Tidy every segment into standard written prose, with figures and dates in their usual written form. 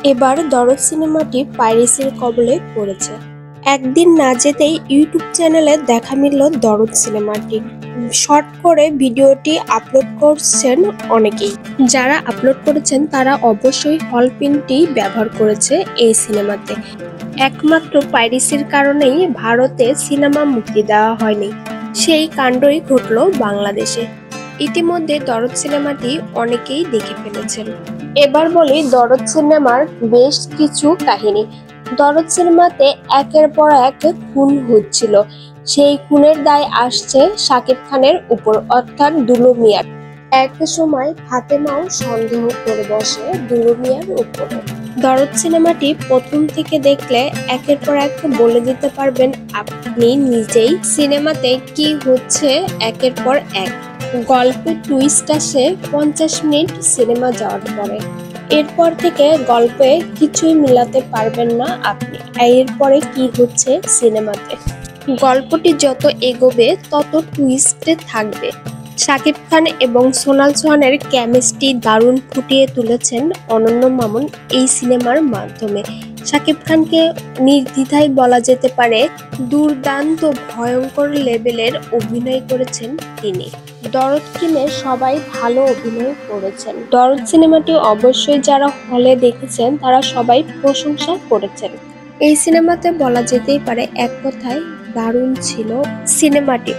এবার দরদ সিনেমাটি পাইরেসির কবলে পড়েছে। একদিন না যেতেই ইউটিউব চ্যানেলে দেখা মিলল দরদ সিনেমাটি। শর্ট করে ভিডিওটি আপলোড করছেন অনেকেই। যারা আপলোড করেছেন তারা অবশ্যই হল প্রিন্টটি ব্যবহার করেছে এই সিনেমাতে। একমাত্র পাইরেসির কারণেই ভারতে সিনেমা মুক্তি দেওয়া হয়নি, সেই কাণ্ডই ঘটল বাংলাদেশে। ইতিমধ্যে দরদ সিনেমাটি অনেকেই দেখে ফেলেছেন। এবার বলি দরদ সিনেমার বেশ কিছু কাহিনী। দরদ সিনেমাতে একের পর এক খুন হচ্ছিল। সেই খুনের দায় আসছে শাকিব খানের উপর, অর্থাৎ দুলু মিয়ার। এক সময় ফাতেমাও সন্দেহ করে বসে দুলু মিয়ার উপরে। দরদ সিনেমাটি প্রথম থেকে দেখলে একের পর এক বলে দিতে পারবেন আপনি নিজেই সিনেমাতে কি হচ্ছে একের পর এক। গল্পে টুইস্ট আসে 50 মিনিট সিনেমা যাওয়ার পরে। এরপর থেকে গল্পে কিছুই মিলাতে পারবেন না আপনি, এরপরে কি হচ্ছে সিনেমাতে। গল্পটি যত এগোবে তত টুইস্টে থাকবে। শাকিব খান এবং সোনাল চৌহানের কেমিস্ট্রি দারুণ ফুটিয়ে তুলেছেন অনন্য মামুন এই সিনেমার মাধ্যমে। শাকিব খানকে নির্দ্বিধায় বলা যেতে পারে দুর্দান্ত ভয়ঙ্কর লেভেলের অভিনয় করেছেন তিনি। দরদ টিমে সবাই ভালো অভিনয় করেছেন। দরদ সিনেমাটি অবশ্যই যারা হলে দেখেছেন তারা সবাই প্রশংসা করেছেন। এই সিনেমাতে বলা যেতেই পারে এক কথায় দারুণ ছিল সিনেমাটি।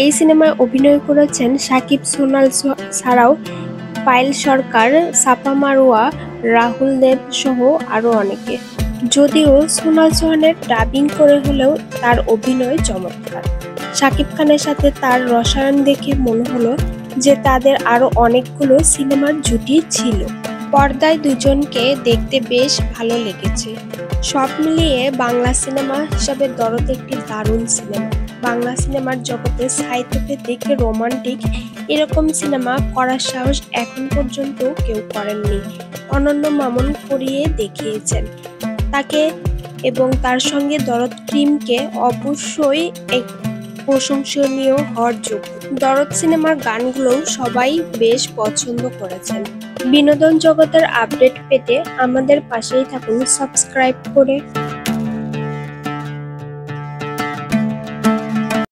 এই সিনেমায় অভিনয় করেছেন সাকিব, সোনাল ছাড়াও পায়েল সরকার, সাপা মারুয়া, রাহুল দেব সহ আরো অনেকে। যদিও সোনাল চৌহানের ডাবিং করে হলেও তার অভিনয় চমৎকার। শাকিব খানের সাথে তার রসায়ন দেখে মনে হলো যে তাদের আরো অনেকগুলো সিনেমার জুটি ছিল। পর্দায় দুজনকে দেখতে বেশ ভালো লেগেছে। সব মিলিয়ে বাংলা সিনেমা হিসাবে দরদ একটি দারুণ সিনেমা। বাংলা সিনেমার জগতে সাহিত্যকে দেখে রোমান্টিক এরকম সিনেমা করার সাহস এখন পর্যন্ত কেউ করেননি। অনন্য মামুন করিয়ে দেখিয়েছেন তাকে এবং তার সঙ্গে দরদ টিমকে অবশ্যই এক প্রশংসনীয় হওয়ার যোগ্য। দরদ সিনেমার গানগুলোও সবাই বেশ পছন্দ করেছেন। বিনোদন জগতের আপডেট পেতে আমাদের পাশেই থাকুন সাবস্ক্রাইব করে।